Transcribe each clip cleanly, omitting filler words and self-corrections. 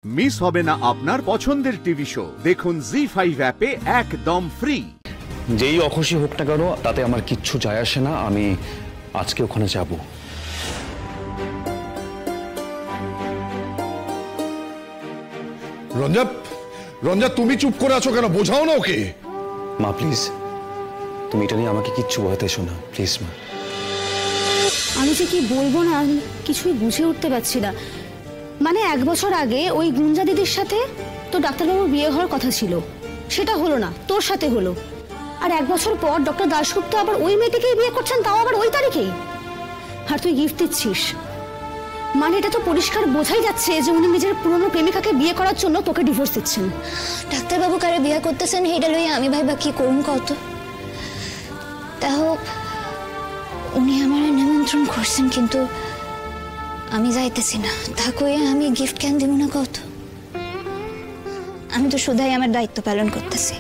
Miss হবে না আপনার পছন্দের টিভি শো। দেখুন জি5 অ্যাপে একদম ফ্রি। যেই অখুশি হোক না কেন তাতে আমার কিচ্ছু যায় আসে না। আমি আজকে ওখানে যাব। রঞ্জা তুমি চুপ করে আছো কেন? বোঝাও না ওকে। মা প্লিজ, তুমি এটা নিয়ে আমাকে কিচ্ছু বোঝাতে এসো না প্লিজ মা। আমি যে কি বলবো না কিছুই বুঝে উঠতে পারছি না। মানে 1 বছর আগে ওই গুঞ্জা দিদির সাথে তো ডাক্তারবাবুর বিয়ে হওয়ার কথা ছিল, সেটা হলো না, তোর সাথে হলো। আর 1 বছর পর ডক্টর দাশগুপ্ত আবার ওই মেয়েটিকেই বিয়ে করছেন, তাও আবার ওই তারিখেই। আর তুই গিফট দিচ্ছিস, মানে এটা তো পরিষ্কার বোঝাই যাচ্ছে যে উনি নিজের পুরনো প্রেমিকাকে বিয়ে করার জন্য তোকে ডিভোর্স দিচ্ছেন। ডাক্তারবাবু কারে বিয়ে করতেছেন এটা লইয়া আমি ভাইবা কি করুন কত। তাও উনি আমার নিমন্ত্রণ করছেন, কিন্তু আমি যাইতেছি না। তা কইয়া আমি গিফট কেন দিব না কত? আমি তো শুধুই আমার দায়িত্ব পালন করতেছি।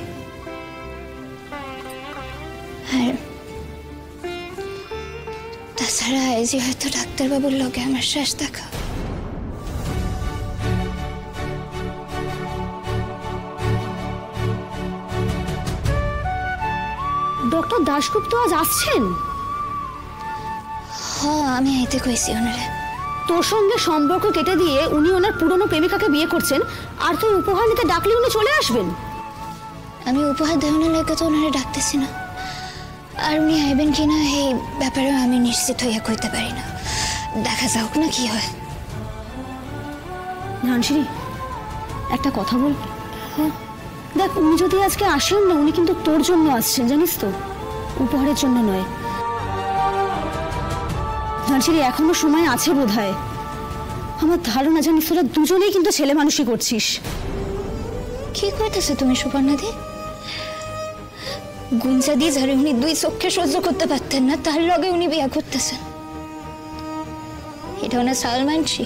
আর তাছাড়া এই যে হয়তো ডাক্তারবাবুর লগে আমার শেষ দেখা। ডক্টর দাশগুপ্ত আজ আসছেন? আমি আইতে কইছি ওনারে। তোর সঙ্গে সম্পর্ক কেটে দিয়ে উনি ওনার পুরনো প্রেমিকাকে বিয়ে করছেন, আর তুই উপহার নিতে ডাকলে উনি চলে আসবেন? আমি উপহার দেওয়ানোর লেগে তো ওনারে ডাকতেছি না। আর উনি আইবেন কিনা এই ব্যাপারে আমি নিশ্চিত হইয়া কইতে পারি না। দেখা যাক না কি হয়। ধানসিরি, একটা কথা বল। দেখ, উনি যদি আজকে আসেন না, উনি কিন্তু তোর জন্য আসছেন, জানিস তো, উপহারের জন্য নয়। ধানসিরি, এখনো সময় আছে বোধহয়। আমার ধারণা, জানিস, তোরা দুজনেই কিন্তু ছেলে মানুষই করছিস। কি কইতেছো তুমি সুপর্ণাদি? গুঞ্জা দিয়ে যারে উনি 2 চোখে সহ্য করতে পারতেন না, তার লগে উনি বিয়া করতেছেন। এটা ওনার সাল মানছি।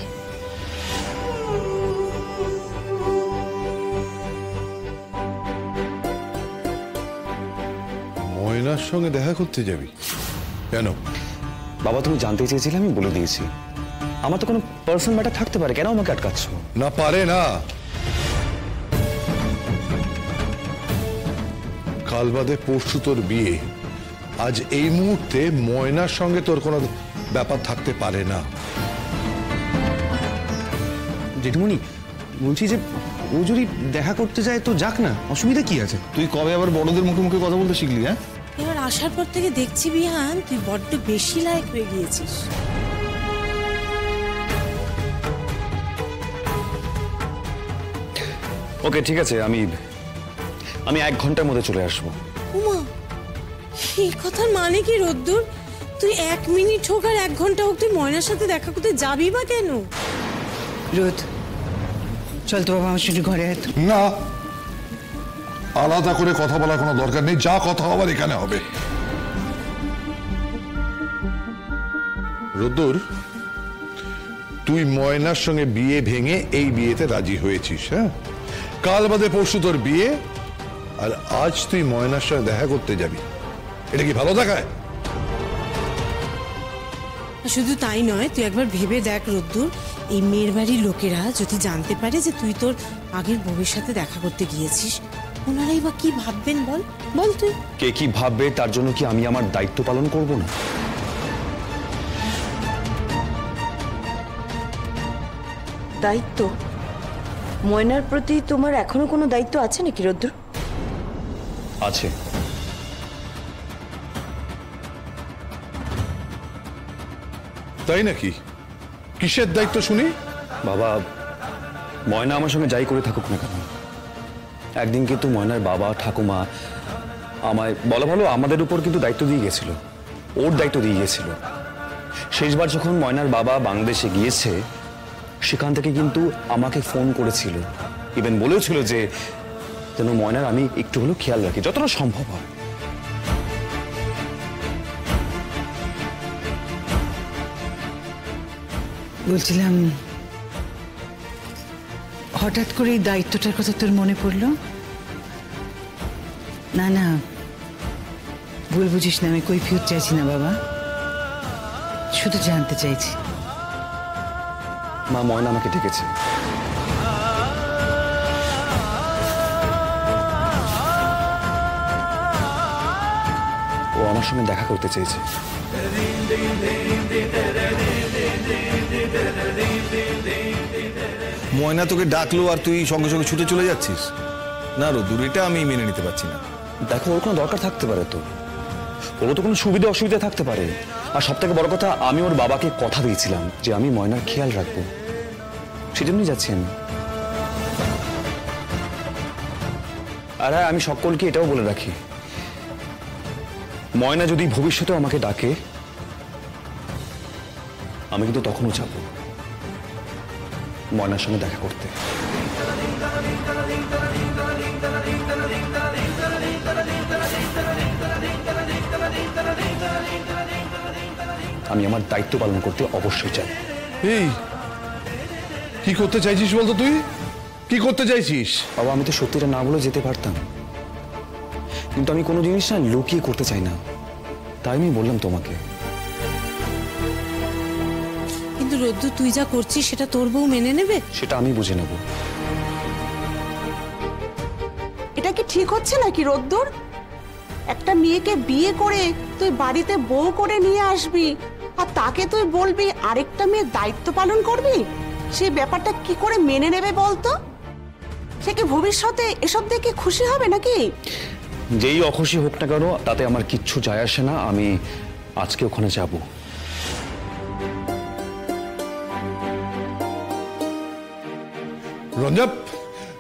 ময়নার সঙ্গে দেখা করতে যাবি কেন? বাবা, তুমি জানতে চেয়েছিলে, আমি বলে দিয়েছি। আমার তো কোনো পার্সোনাল ম্যাটার থাকতে পারে, কেন আমাকে আটকাচ্ছ? না পারে না। কাল বাদে পরশু তোর বিয়ে। আজ এই মুহূর্তে ময়নার সঙ্গে তোর কোনো ব্যাপার থাকতে পারে না। জেঠুমনি, বলছি যে ও যদি দেখা করতে যায় তো যাক না, অসুবিধা কি আছে? তুই কবে আবার বড়দের মুখে মুখে কথা বলতে শিখলি? হ্যাঁ, এবার আসার পর থেকে দেখছি বিহান তুই বড্ড বেশি লায়ক হয়ে গিয়েছিস। ওকে, ঠিক আছে, আমি 1 ঘন্টার মধ্যে চলে আসবো। উমা, এই কথার মানে কি রোদ্দুর? তুই 1 মিনিট হোক আর 1 ঘন্টা হোক, তুই ময়নার সাথে দেখা করতে যাবি বা কেন? রোদ, চল তো বাবা, আমার সঙ্গে ঘরে আয়। না, আলাদা করে কথা বলার কোনো দরকার নেই। যা কথা হবার এখানে হবে। রোদ্দুর, তুই ময়নার সঙ্গে বিয়ে ভেঙে এই বিয়েতে রাজি হয়েছিস। হ্যাঁ, কাল বাদে পরশু তোর বিয়ে, আর আজ তুই ময়নার সঙ্গে দেখা করতে যাবি। এটা কি ভালো দেখায়? শুধু তাই নয়, তুই একবার ভেবে দেখ রোদ্দুর, এই মেয়ের বাড়ির লোকেরা যদি জানতে পারে যে তুই তোর আগের বউয়ের সাথে দেখা করতে গিয়েছিস, ওনারাই বা কি ভাববেন বল বল তুই। কে কি ভাববে তার জন্য কি আমি আমার দায়িত্ব পালন করব না? দায়িত্ব? ময়নার প্রতি তোমার এখনো কোনো দায়িত্ব আছে নাকি রোদ্দুর? আছে। তাই নাকি? কিসের দায়িত্ব শুনি? বাবা, ময়না আমার সঙ্গে যাই করে থাকুক না কেন, একদিন কিন্তু ময়নার বাবা ঠাকুমা আমায়, বলা ভালো, আমাদের উপর কিন্তু দায়িত্ব দিয়ে গেছিল, ওর দায়িত্ব দিয়ে গেছিল। শেষবার যখন ময়নার বাবা বাংলাদেশে গিয়েছে, সেখান থেকে কিন্তু আমাকে ফোন করেছিল, ইভেন বলেছিল যে যেন ময়নার আমি একটু হলেও খেয়াল রাখি, যতটা সম্ভব হয়। বলছিলাম, হঠাৎ করে এই দায়িত্বটার কথা তোর মনে পড়লো? না না, ভুল বুঝিস না, আমি কৈফিয়ত চাইছি না বাবা, শুধু জানতে চাইছি। মা, ময়না আমাকে ডেকেছে। ময়নার সঙ্গে দেখা করতে চেয়েছে। ময়না তোকে ডাকলো আর তুই সঙ্গে সঙ্গে ছুটে চলে যাচ্ছিস? না রোদ্দুর, এটা আমি মেনে নিতে পারছি না। দেখো, ওর কোনো দরকার থাকতে পারে তো, ওর তো কোনো সুবিধা অসুবিধা থাকতে পারে। আর সব থেকে বড় কথা, আমি ওর বাবাকে কথা দিয়েছিলাম যে আমি ময়নার খেয়াল রাখবো, সেজন্যই যাচ্ছি আমি। আর হ্যাঁ, আমি সকলকে এটাও বলে রাখি, ময়না যদি ভবিষ্যতেও আমাকে ডাকে, আমি কিন্তু তখনও যাব ময়নার সঙ্গে দেখা করতে। আমি আমার দায়িত্ব পালন করতে অবশ্যই চাই। এই কি করতে চাইছিস বলতো? তুই কি করতে চাইছিস? বাবা, আমি তো সত্যিটা না বলে যেতে পারতাম, কিন্তু আমি কোনো জিনিস না লুকিয়ে করতে চাই না, তাই আমি বললাম তোমাকে। কিন্তু রোদ্দুর, তুই যা করছিস সেটা তোর বউ মেনে নেবে? সেটা আমি বুঝে নেব। এটা কি ঠিক হচ্ছে নাকি রোদ্দুর? একটা মেয়েকে বিয়ে করে তুই বাড়িতে বউ করে নিয়ে আসবি, আর তাকে তুই বলবি আরেকটা মেয়ের দায়িত্ব পালন করবি? সেই ব্যাপারটা কি করে মেনে নেবে বলতো? সে কি ভবিষ্যতে এসব দেখে খুশি হবে নাকি? যেই অখুশি হোক না কেন, তাতে আমার কিচ্ছু যায় আসে না। আমি আজকে ওখানে যাব।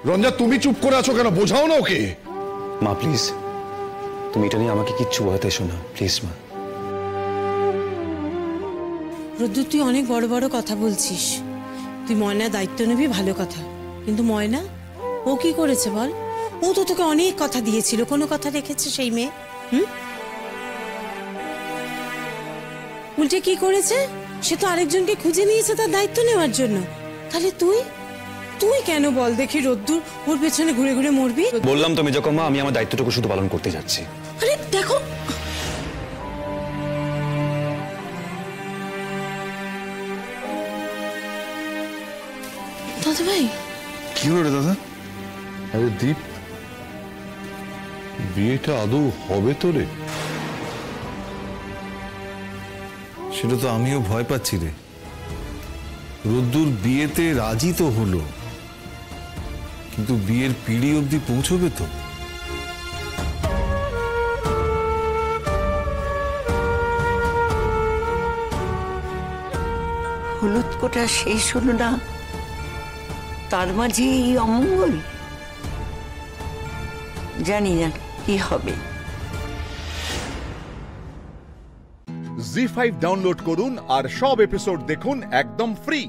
রঞ্জা, তুমি চুপ করে আছো কেন? বোঝাও না ওকে। মা প্লিজ, তুমি এটা নিয়ে আমাকে কিচ্ছু বলতে এসো না, প্লিজ মা। রোদ্দুর, তুই অনেক বড় বড় কথা বলছিস। তুই ময়নার দায়িত্ব নিবি, ভালো কথা, কিন্তু ময়না ও কি করেছে বল? ও তো তোকে অনেক কথা দিয়েছিল, কোনো কথা রেখেছে সেই মেয়ে? উল্টে কি করেছে? সে তো আরেকজনকে খুঁজে নিয়েছে তার দায়িত্ব নেওয়ার জন্য। তাহলে তুই কেন বল দেখি রোদ্দুর ওর পেছনে ঘুরে ঘুরে মরবি? বললাম তো মেজো মা, আমি আমার দায়িত্বটুকু শুধু পালন করতে যাচ্ছি। আরে দেখো, দাদা ভাই, কি হলো রে দাদা? আরে দীপ, বিয়েটা আদৌ হবে তো রে? সেটা তো আমিও ভয় পাচ্ছি রে। রোদ্দুর বিয়েতে রাজি তো হলো, কিন্তু বিয়ের পিঁড়ি অবধি পৌঁছবে তো? হলুদ কোটা শেষ হলো না, তার মাঝে এই অমঙ্গল। জানি না কি হবে। জি5 ডাউনলোড করুন আর সব এপিসোড দেখুন একদম ফ্রি।